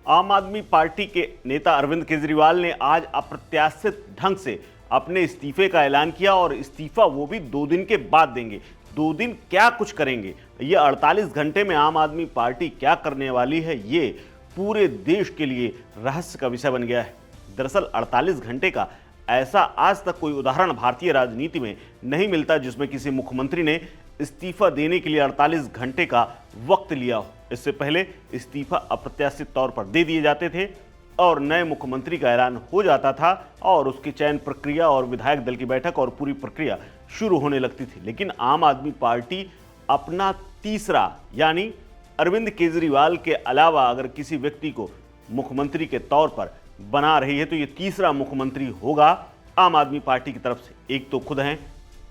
आम आदमी पार्टी के नेता अरविंद केजरीवाल ने आज अप्रत्याशित ढंग से अपने इस्तीफे का ऐलान किया और इस्तीफा वो भी 2 दिन के बाद देंगे। 2 दिन क्या कुछ करेंगे, ये 48 घंटे में आम आदमी पार्टी क्या करने वाली है, ये पूरे देश के लिए रहस्य का विषय बन गया है। दरअसल 48 घंटे का ऐसा आज तक कोई उदाहरण भारतीय राजनीति में नहीं मिलता जिसमें किसी मुख्यमंत्री ने इस्तीफा देने के लिए 48 घंटे का वक्त लिया हो। इससे पहले इस्तीफा अप्रत्याशित तौर पर दे दिए जाते थे और नए मुख्यमंत्री का ऐलान हो जाता था और उसकी चयन प्रक्रिया और विधायक दल की बैठक और पूरी प्रक्रिया शुरू होने लगती थी। लेकिन आम आदमी पार्टी अपना तीसरा यानी अरविंद केजरीवाल के अलावा अगर किसी व्यक्ति को मुख्यमंत्री के तौर पर बना रही है तो ये तीसरा मुख्यमंत्री होगा आम आदमी पार्टी की तरफ से। एक तो खुद हैं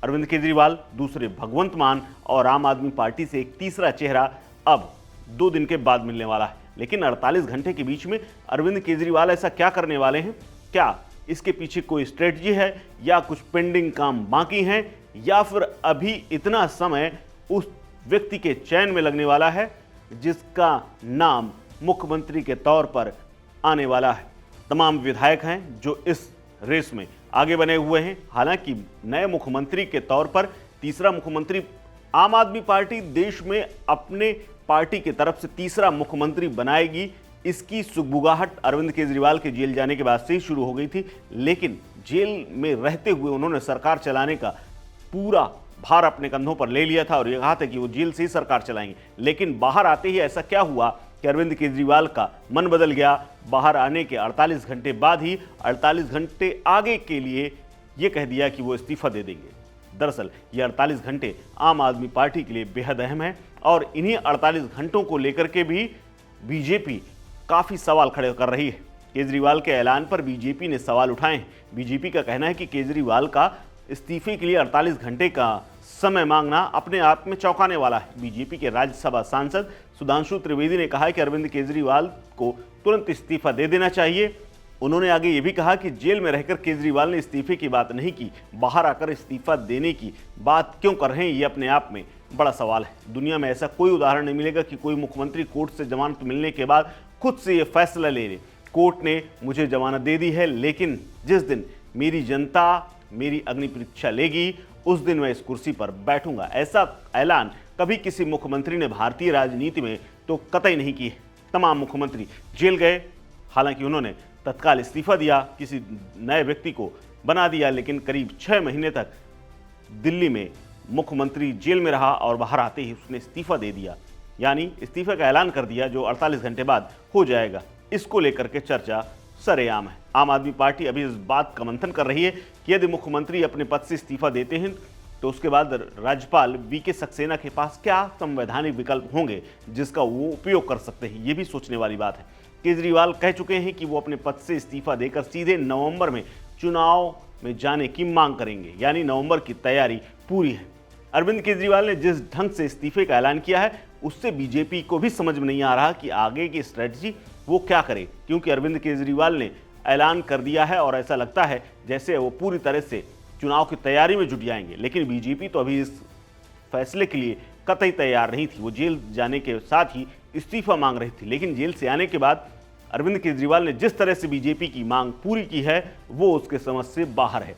अरविंद केजरीवाल, दूसरे भगवंत मान और आम आदमी पार्टी से एक तीसरा चेहरा अब 2 दिन के बाद मिलने वाला है। लेकिन 48 घंटे के बीच में अरविंद केजरीवाल ऐसा क्या करने वाले हैं? क्या इसके पीछे कोई स्ट्रेटजी है या कुछ पेंडिंग काम बाकी हैं या फिर अभी इतना समय उस व्यक्ति के चयन में लगने वाला है जिसका नाम मुख्यमंत्री के तौर पर आने वाला है? तमाम विधायक हैं जो इस रेस में आगे बने हुए हैं। हालांकि नए मुख्यमंत्री के तौर पर तीसरा मुख्यमंत्री आम आदमी पार्टी देश में अपने पार्टी की तरफ से तीसरा मुख्यमंत्री बनाएगी, इसकी सुगबुगाहट अरविंद केजरीवाल के जेल जाने के बाद से ही शुरू हो गई थी। लेकिन जेल में रहते हुए उन्होंने सरकार चलाने का पूरा भार अपने कंधों पर ले लिया था और यह कहा था कि वो जेल से ही सरकार चलाएंगे। लेकिन बाहर आते ही ऐसा क्या हुआ कि अरविंद केजरीवाल का मन बदल गया। बाहर आने के 48 घंटे बाद ही 48 घंटे आगे के लिए ये कह दिया कि वो इस्तीफा दे देंगे। दरअसल ये 48 घंटे आम आदमी पार्टी के लिए बेहद अहम है और इन्हीं 48 घंटों को लेकर के भी बीजेपी काफ़ी सवाल खड़े कर रही है। केजरीवाल के ऐलान पर बीजेपी ने सवाल उठाए हैं। बीजेपी का कहना है कि केजरीवाल का इस्तीफे के लिए 48 घंटे का समय मांगना अपने आप में चौंकाने वाला है। बीजेपी के राज्यसभा सांसद सुधांशु त्रिवेदी ने कहा है कि अरविंद केजरीवाल को तुरंत इस्तीफा दे देना चाहिए। उन्होंने आगे ये भी कहा कि जेल में रहकर केजरीवाल ने इस्तीफे की बात नहीं की, बाहर आकर इस्तीफा देने की बात क्यों कर रहे हैं, ये अपने आप में बड़ा सवाल है। दुनिया में ऐसा कोई उदाहरण नहीं मिलेगा कि कोई मुख्यमंत्री कोर्ट से जमानत मिलने के बाद खुद से ये फैसला ले ले, कोर्ट ने मुझे जमानत दे दी है लेकिन जिस दिन मेरी जनता मेरी अग्नि परीक्षा लेगी उस दिन मैं इस कुर्सी पर बैठूंगा। ऐसा ऐलान कभी किसी मुख्यमंत्री ने भारतीय राजनीति में तो कतई नहीं की है। तमाम मुख्यमंत्री जेल गए, हालांकि उन्होंने तत्काल इस्तीफा दिया, किसी नए व्यक्ति को बना दिया, लेकिन करीब 6 महीने तक दिल्ली में मुख्यमंत्री जेल में रहा और बाहर आते ही उसने इस्तीफा दे दिया, यानी इस्तीफे का ऐलान कर दिया जो 48 घंटे बाद हो जाएगा। इसको लेकर के चर्चा सरेआम है। आम आदमी पार्टी अभी इस बात का मंथन कर रही है कि यदि मुख्यमंत्री अपने पद से इस्तीफा देते हैं तो उसके बाद राज्यपाल वीके सक्सेना के पास क्या संवैधानिक विकल्प होंगे जिसका वो उपयोग कर सकते हैं, ये भी सोचने वाली बात है। केजरीवाल कह चुके हैं कि वो अपने पद से इस्तीफा देकर सीधे नवंबर में चुनाव में जाने की मांग करेंगे, यानी नवंबर की तैयारी पूरी है। अरविंद केजरीवाल ने जिस ढंग से इस्तीफे का ऐलान किया है उससे बीजेपी को भी समझ में नहीं आ रहा कि आगे की स्ट्रेटजी वो क्या करे, क्योंकि अरविंद केजरीवाल ने ऐलान कर दिया है और ऐसा लगता है जैसे वो पूरी तरह से चुनाव की तैयारी में जुट जाएंगे। लेकिन बीजेपी तो अभी इस फैसले के लिए कतई तैयार नहीं थी। वो जेल जाने के साथ ही इस्तीफा मांग रही थी, लेकिन जेल से आने के बाद अरविंद केजरीवाल ने जिस तरह से बीजेपी की मांग पूरी की है वो उसके समझ से बाहर है।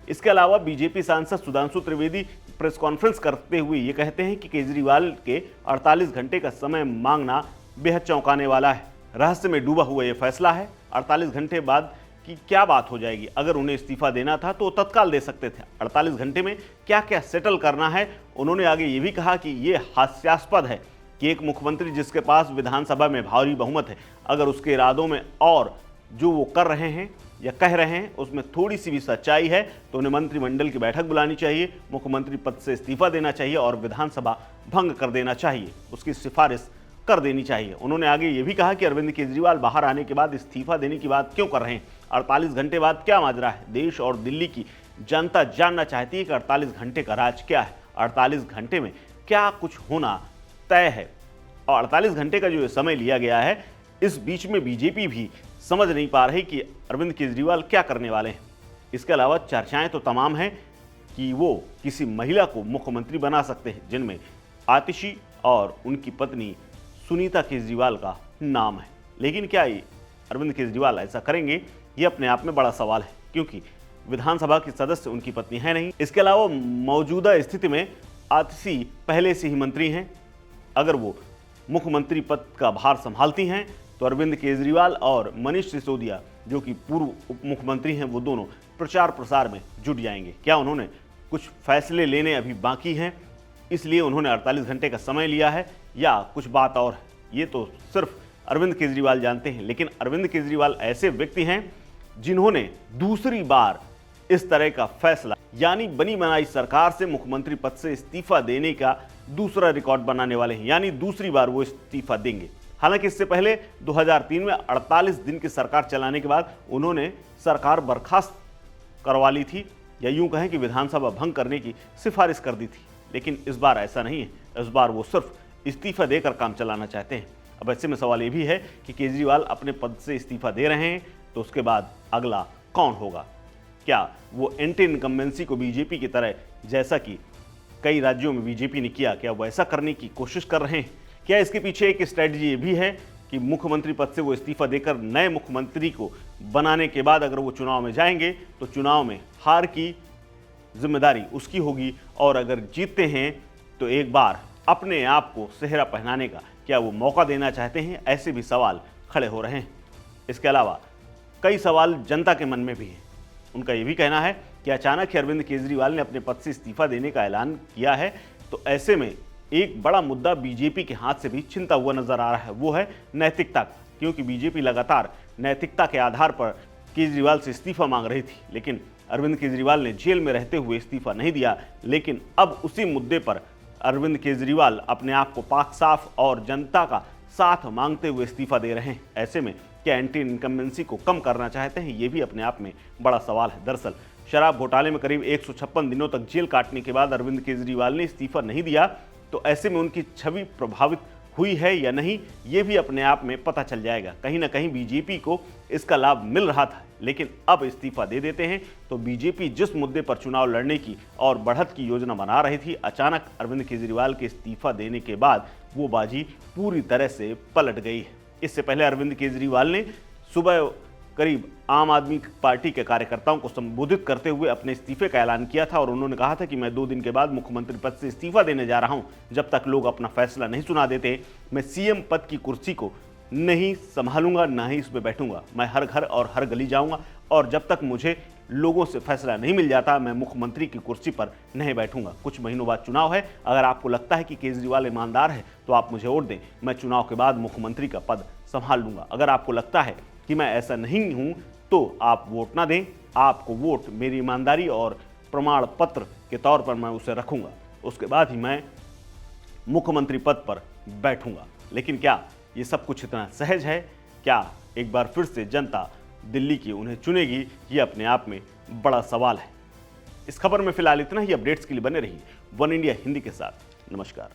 इसके अलावा बीजेपी सांसद सुधांशु त्रिवेदी प्रेस कॉन्फ्रेंस करते हुए ये कहते हैं कि केजरीवाल के 48 घंटे का समय मांगना बेहद चौंकाने वाला है। रहस्य में डूबा हुआ ये फैसला है। 48 घंटे बाद की क्या बात हो जाएगी? अगर उन्हें इस्तीफा देना था तो तत्काल दे सकते थे। 48 घंटे में क्या क्या सेटल करना है? उन्होंने आगे ये भी कहा कि ये हास्यास्पद है कि एक मुख्यमंत्री जिसके पास विधानसभा में भारी बहुमत है, अगर उसके इरादों में और जो वो कर रहे हैं या कह रहे हैं उसमें थोड़ी सी भी सच्चाई है तो उन्हें मंत्रिमंडल की बैठक बुलानी चाहिए, मुख्यमंत्री पद से इस्तीफा देना चाहिए और विधानसभा भंग कर देना चाहिए, उसकी सिफारिश कर देनी चाहिए। उन्होंने आगे ये भी कहा कि अरविंद केजरीवाल बाहर आने के बाद इस्तीफा देने की बात क्यों कर रहे हैं? 48 घंटे बाद क्या माजरा है? देश और दिल्ली की जनता जानना चाहती है कि 48 घंटे का राज क्या है, 48 घंटे में क्या कुछ होना तय है। और 48 घंटे का जो समय लिया गया है, इस बीच में बीजेपी भी समझ नहीं पा रही कि अरविंद केजरीवाल क्या करने वाले हैं। इसके अलावा चर्चाएं तो तमाम हैं कि वो किसी महिला को मुख्यमंत्री बना सकते हैं, जिनमें आतिशी और उनकी पत्नी सुनीता केजरीवाल का नाम है। लेकिन क्या अरविंद केजरीवाल ऐसा करेंगे, ये अपने आप में बड़ा सवाल है, क्योंकि विधानसभा की सदस्य उनकी पत्नी है नहीं। इसके अलावा मौजूदा स्थिति में आतिशी पहले से ही मंत्री हैं। अगर वो मुख्यमंत्री पद का भार संभालती हैं तो अरविंद केजरीवाल और मनीष सिसोदिया, जो कि पूर्व उप मुख्यमंत्री हैं, वो दोनों प्रचार प्रसार में जुट जाएंगे। क्या उन्होंने कुछ फैसले लेने अभी बाकी हैं, इसलिए उन्होंने 48 घंटे का समय लिया है, या कुछ बात और है? ये तो सिर्फ अरविंद केजरीवाल जानते हैं। लेकिन अरविंद केजरीवाल ऐसे व्यक्ति हैं जिन्होंने दूसरी बार इस तरह का फैसला, यानी बनी बनाई सरकार से मुख्यमंत्री पद से इस्तीफा देने का दूसरा रिकॉर्ड बनाने वाले हैं, यानी दूसरी बार वो इस्तीफा देंगे। हालांकि इससे पहले 2003 में 48 दिन की सरकार चलाने के बाद उन्होंने सरकार बर्खास्त करवा ली थी, या यूं कहें कि विधानसभा भंग करने की सिफारिश कर दी थी। लेकिन इस बार ऐसा नहीं है, इस बार वो सिर्फ इस्तीफा देकर काम चलाना चाहते हैं। अब ऐसे में सवाल ये भी है कि केजरीवाल अपने पद से इस्तीफा दे रहे हैं तो उसके बाद अगला कौन होगा? क्या वो एंटी इनकम्बेंसी को बीजेपी की तरह, जैसा कि कई राज्यों में बीजेपी ने किया, क्या वैसा करने की कोशिश कर रहे हैं? क्या इसके पीछे एक स्ट्रेटजी ये भी है कि मुख्यमंत्री पद से वो इस्तीफा देकर नए मुख्यमंत्री को बनाने के बाद अगर वो चुनाव में जाएंगे तो चुनाव में हार की जिम्मेदारी उसकी होगी, और अगर जीतते हैं तो एक बार अपने आप को सेहरा पहनाने का क्या वो मौका देना चाहते हैं? ऐसे भी सवाल खड़े हो रहे हैं। इसके अलावा कई सवाल जनता के मन में भी हैं। उनका ये भी कहना है कि अचानक ही अरविंद केजरीवाल ने अपने पद से इस्तीफा देने का ऐलान किया है, तो ऐसे में एक बड़ा मुद्दा बीजेपी के हाथ से भी छिनता हुआ नजर आ रहा है, वो है नैतिकता का। क्योंकि बीजेपी लगातार नैतिकता के आधार पर केजरीवाल से इस्तीफा मांग रही थी, लेकिन अरविंद केजरीवाल ने जेल में रहते हुए इस्तीफा नहीं दिया। लेकिन अब उसी मुद्दे पर अरविंद केजरीवाल अपने आप को पाक साफ और जनता का साथ मांगते हुए इस्तीफा दे रहे हैं। ऐसे में क्या एंटी इनकम्बेंसी को कम करना चाहते हैं? ये भी अपने आप में बड़ा सवाल है। दरअसल शराब घोटाले में करीब 156 दिनों तक जेल काटने के बाद अरविंद केजरीवाल ने इस्तीफा नहीं दिया, तो ऐसे में उनकी छवि प्रभावित हुई है या नहीं, ये भी अपने आप में पता चल जाएगा। कहीं ना कहीं बीजेपी को इसका लाभ मिल रहा था, लेकिन अब इस्तीफा दे देते हैं तो बीजेपी जिस मुद्दे पर चुनाव लड़ने की और बढ़त की योजना बना रही थी, अचानक अरविंद केजरीवाल के इस्तीफा देने के बाद वो बाजी पूरी तरह से पलट गई है। इससे पहले अरविंद केजरीवाल ने सुबह करीब आम आदमी पार्टी के कार्यकर्ताओं को संबोधित करते हुए अपने इस्तीफे का ऐलान किया था, और उन्होंने कहा था कि मैं 2 दिन के बाद मुख्यमंत्री पद से इस्तीफा देने जा रहा हूं। जब तक लोग अपना फैसला नहीं सुना देते, मैं सीएम पद की कुर्सी को नहीं संभालूंगा, ना ही इस पर बैठूंगा। मैं हर घर और हर गली जाऊंगा, और जब तक मुझे लोगों से फैसला नहीं मिल जाता, मैं मुख्यमंत्री की कुर्सी पर नहीं बैठूंगा। कुछ महीनों बाद चुनाव है, अगर आपको लगता है कि केजरीवाल ईमानदार है तो आप मुझे वोट दें, मैं चुनाव के बाद मुख्यमंत्री का पद संभाल लूंगा। अगर आपको लगता है कि मैं ऐसा नहीं हूं तो आप वोट ना दें, आपको वोट मेरी ईमानदारी और प्रमाण पत्र के तौर पर मैं उसे रखूंगा, उसके बाद ही मैं मुख्यमंत्री पद पर बैठूंगा। लेकिन क्या ये सब कुछ इतना सहज है? क्या एक बार फिर से जनता दिल्ली की उन्हें चुनेगी? ये अपने आप में बड़ा सवाल है। इस खबर में फिलहाल इतना ही। अपडेट्स के लिए बने रहिए वन इंडिया हिंदी के साथ। नमस्कार।